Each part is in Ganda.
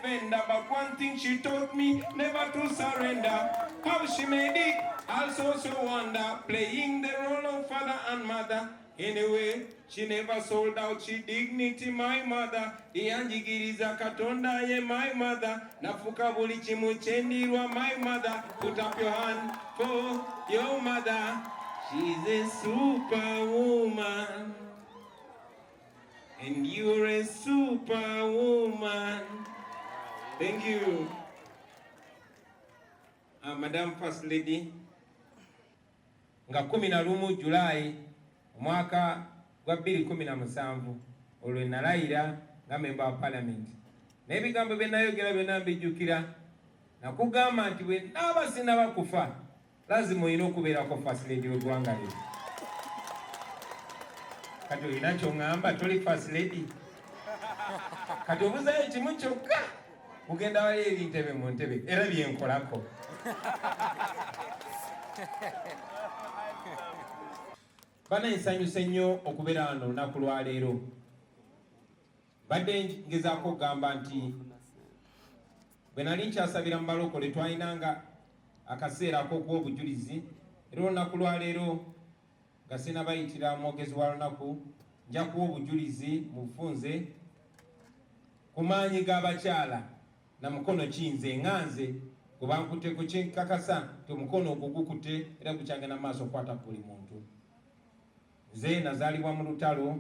defender, but one thing she taught me, never to surrender. How she made it, also so wonder, playing the role of father and mother. Anyway, she never sold out, she dignity, my mother. Iyanjigiriza katonda ye, my mother. Nafuka buli chimu chendirwa, my mother. Put up your hand for your mother. She's a superwoman. And you're a superwoman. Thank you. Madam First Lady. Nga 11 July mwaka gwa 2017 olwe nalayira nga member wa parliament. N'ebigambo bye nayogera byonna mbijjukira nakugamba nti bwe naaba sinaba kufa lazima olina okubeerako First Lady w'eggwanga lyo. Kati olina ky'oŋŋamba toli First Lady. Kati obuzayo kimu kyokka mugenda wali eri Ntebbe mu Ntebbe era byenkolako. Bana nsanyuse nnyo okubeera wano olunaku lwa leero. Badde ngezaako okugamba nti bwe nali nkyasabira mu balokole twalinanga akaseera ak'okuwa obujulizi era olunaku lwa leero nga sinnabayitira mwogezi wa lunaku nja kuwa obujulizi mu bufunze ku maanyi g'abakyala na mukono kinze ŋŋanze gwe bankuteko kyenkakasa nti omukono ogwo gukutte era gukyagenda mu maaso okukwata ku buli muntu. Nze nazaalibwa mu lutalo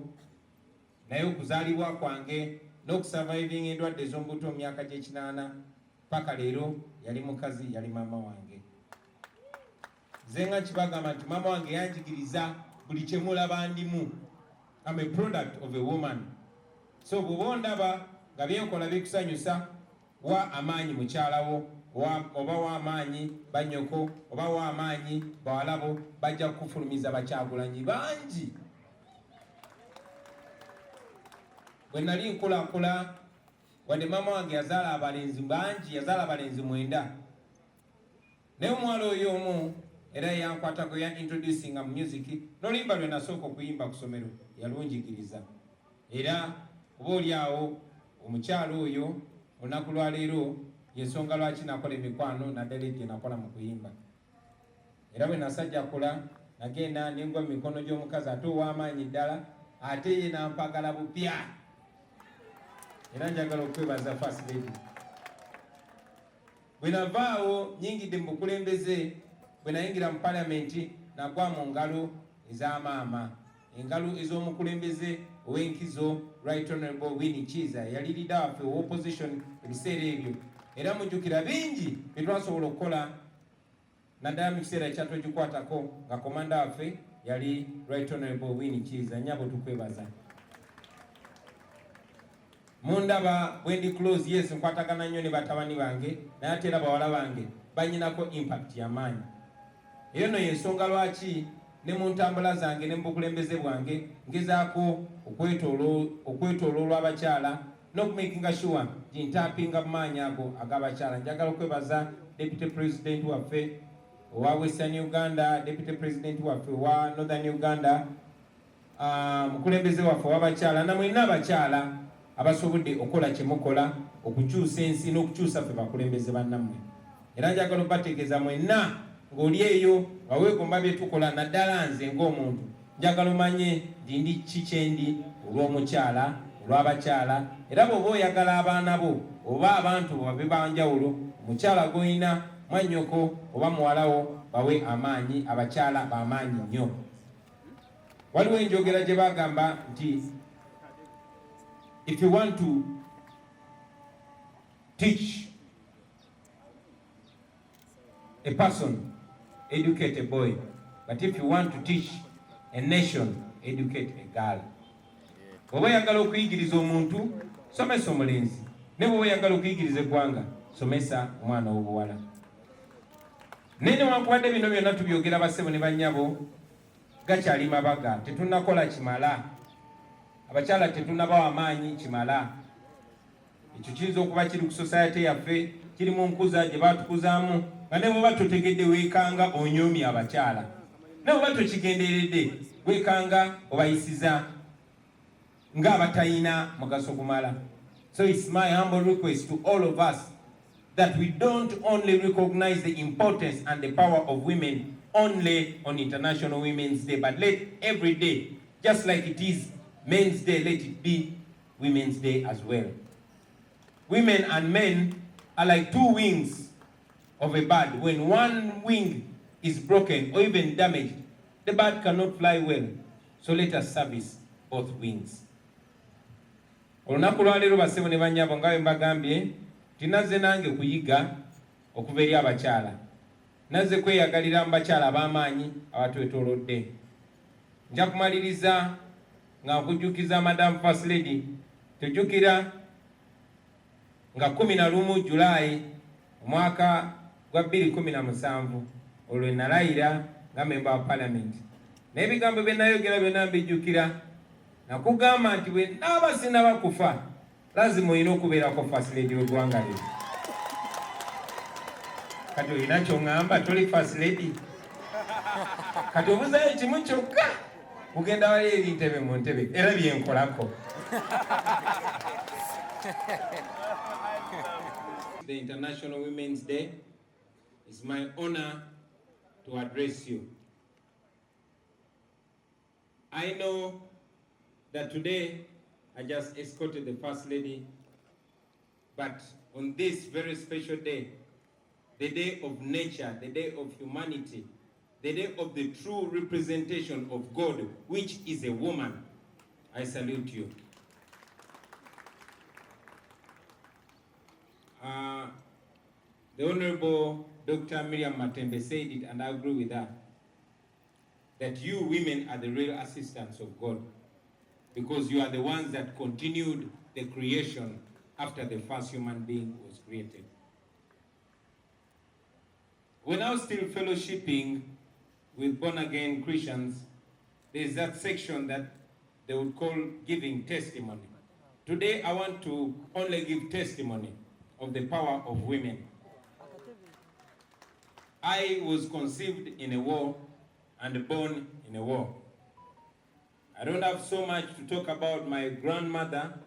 naye okuzaalibwa kwange n'okusurviving endwadde ez'ombuto mu myaka gy'ekinaana paka leero yali mukazi yali maama wange. Nze nga kibagamba nti maama wange yanjigiriza buli kye mulaba ndimu. I'm a product of a woman. So bw'oba ondaba nga byenkola bikusanyusa wa amaanyi mukyalawo oba wa amaanyi bannyoko oba wa amaanyi bawalabo bajja kufulumiza Bakyagulanyi bangi. Bwe nali nkulankula wadde maama wange yazaala abalenzi bangi, yazaala abalenzi 9 naye omuwala oyo omu era yankwatako ya introducing mu music n'oluyimba lwe nasooka okuyimba ku ssomero yalunjigiriza. Era oba oli awo omukyalo oyo olunaku lwa leero yensonga lwaki nakola emikwano naddala gye nakola mu kuyimba. Era bwe nasajjakula nagenda nengwa mu mikono gy'omukazi ate ow'amaanyi ddala ate ye nampagala bupya. Era njagala okwebaza First Lady. Bwe navaawo nyingidde mu bukulembeze bwe nayingira mu palamenti nagwa mu ngalo ez'amaama, engalo ez'omukulembeze ow'enkizo Right Honorable Winnie Kiza yali leader waffe opposition ebiseera ebyo. Era mujjukira bingi bye twasobola okukola naddala mu kiseera ekyatwegikwatako nga komanda waffe yali Right Honorable Winnie Kiza. Nnyabo tukwebaza. Mundaba bwe ndi close, yes nkwatagana nnyo ne batabani bange naye ate era bawala bange banyinako impact y'amaanyi. Era no yensonga lwaki ne mu ntambula zange ne mu bukulembeze bwange ngezaako okwetooloola abakyala n'okumakinga sure nti ntampinga mu maanyi ago ag'abakyala. Njagala okwebaza Deputy President waffe owa Western Uganda, Deputy President waffe owa Northern Uganda, mukulembeze waffe ow'abakyala na mwenna abakyala abasobodde okukola kye mukola okukyusa ensi n'okukyusa ffe bakulembeze bannammwe. Era njagala okubategeeza mwenna ng'oli eyo nga weegomba bye tukola naddala nze ng'omuntu njagala omanye nti ndi kikyendi olw'omukyala olw'abakyala. Era bw'oba oyagala abaana bo oba abantu babe banjawulo, omukyala gw'olina mwannyoko oba muwalawo bawe amaanyi. Abakyala b'amaanyi nnyo. Waliwo enjogera gye bagamba nti if you want to teach a person, educate a boy. But if you want to teach a nation, educate a girl. Bw'oba oyagala okuyigiriza omuntu, somesa omulenzi. Ne bw'oba oyagala okuyigiriza eggwanga, somesa omwana w'obuwala. Naye newankubadde bino byonna tubyogera bassebo ne bannyabo, gakyali mabaga, tetunnakola kimala. Abakyala tetunnabawa amaanyi kimala. Ekyo kiyinza okuba kiri ku society yaffe, kiri mu nkuza gye baatukuzaamu, nga ne bw'oba totegedde weekanga onyoomye abakyala. Ne bw'oba tokigenderedde weekanga obayisiza ng'abatalina mugaso gumala. So it's my humble request to all of us that we don't only recognize the importance and the power of women only on International Women's Day, but let every day, just like it is Men's Day, let it be Women's Day as well. Women and men are like two wings of a bird. When one wing is broken or even damaged, the bird cannot fly well. So let us service both wings. Olunaku lwaleero bassebo ne bannyabo nga bwe mbagambye tinazze nange kuyiga okuva eri abakyala. Nazze kweyagalira mu bakyala ab'amaanyi abatwetoolodde. Nja kumaliriza nga nkujjukiza Madam First Lady, tujjukira nga 11 Julaayi omwaka gwa 2017 olwo nalayira nga member wa Parliament. N'ebigambo bye nayogera byonna mbijjukira. Nakugamba nti bwe naaba sinaba kufa lazima olina okubeerako First Lady w'eggwanga lyo. Kati olina ky'oŋŋamba toli First Lady? Kati obuzayo kimu kyokka kugenda wali eri Ntebbe mu Ntebbe era byenkolako. The International Women's Day, it's my honor to address you. I know that today I just escorted the First Lady, but on this very special day, the day of nature, the day of humanity, the day of the true representation of God, which is a woman, I salute you. The Honorable Dr. Miriam Matembe said it, and I agree with her, that you women are the real assistants of God, because you are the ones that continued the creation after the first human being was created. When I was still fellowshipping with born-again Christians, there's that section that they would call giving testimony. Today, I want to only give testimony of the power of women. I was conceived in a war and born in a war. I don't have so much to talk about my grandmother,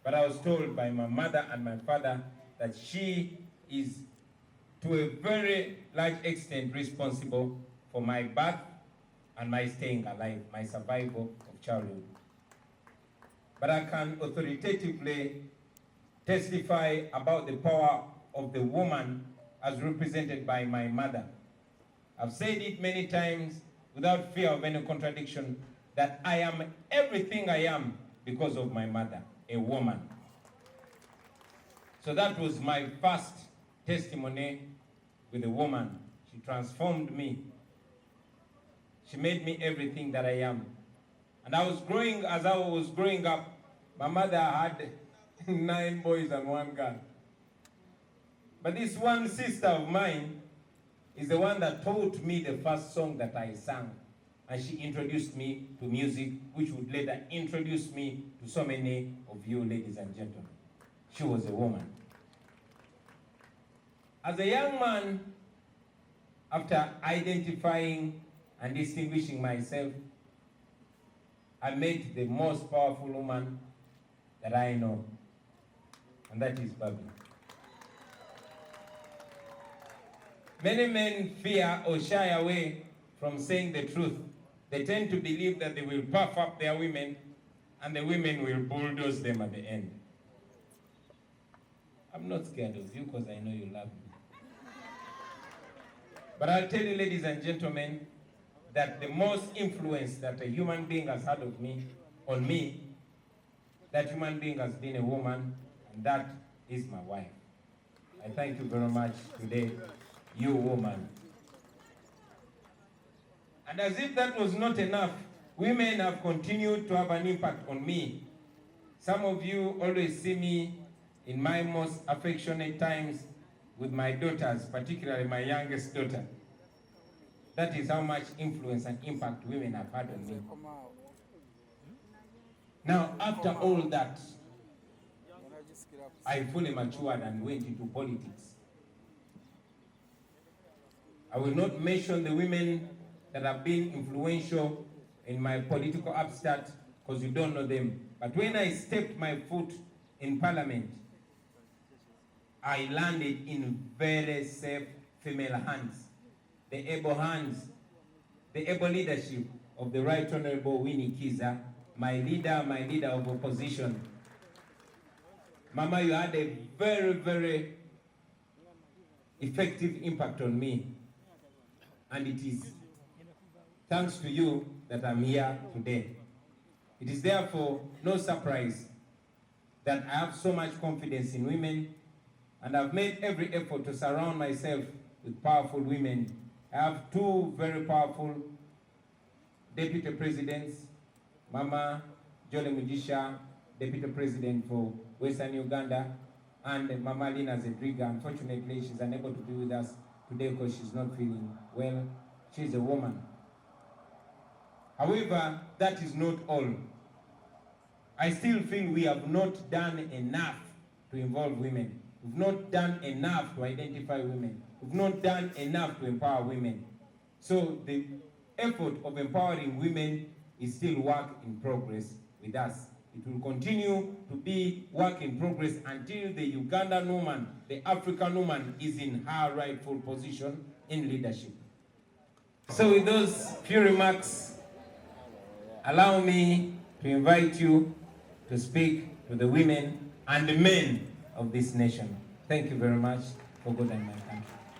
but I was told by my mother and my father that she is to a very large extent responsible for my birth and my staying alive, my survival of childhood. But I can authoritatively testify about the power of the woman as represented by my mother. I've said it many times without fear of any contradiction that I am everything I am because of my mother, a woman. So that was my first testimony with a woman. She transformed me. She made me everything that I am. And as I was growing up, my mother had 9 boys and 1 girl. But this one sister of mine is the one that taught me the first song that I sang. And she introduced me to music, which would later introduce me to so many of you, ladies and gentlemen. She was a woman. As a young man, after identifying and distinguishing myself, I met the most powerful woman that I know, and that is Barbie. Many men fear or shy away from saying the truth. They tend to believe that they will puff up their women and the women will bulldoze them at the end. I'm not scared of you because I know you love me. But I'll tell you, ladies and gentlemen, that the most influence that a human being has had on me, that human being has been a woman, and that is my wife. I thank you very much today, you woman. And as if that was not enough, women have continued to have an impact on me. Some of you always see me in my most affectionate times with my daughters, particularly my youngest daughter. That is how much influence and impact women have had on me. Now, after all that, I fully matured and went into politics. I will not mention the women that have been influential in my political upstart because you don't know them. But when I stepped my foot in Parliament, I landed in very safe female hands, the able leadership of the Right Honorable Winnie Kiza, my leader of opposition. Mama, you had a very, very effective impact on me. And it is thanks to you that I'm here today. It is therefore no surprise that I have so much confidence in women, and I've made every effort to surround myself with powerful women. I have two very powerful deputy presidents, Mama Jolly Mujisha, deputy president for Western Uganda, and Mama Lina Zedriga. Unfortunately, she's unable to be with us today because she's not feeling well. She's a woman. However, that is not all. I still feel we have not done enough to involve women. We've not done enough to identify women. We've not done enough to empower women. So the effort of empowering women is still work in progress with us. It will continue to be work in progress until the Ugandan woman, the African woman, is in her rightful position in leadership. So with those few remarks, allow me to invite you to speak to the women and the men of this nation. Thank you very much for God and my country.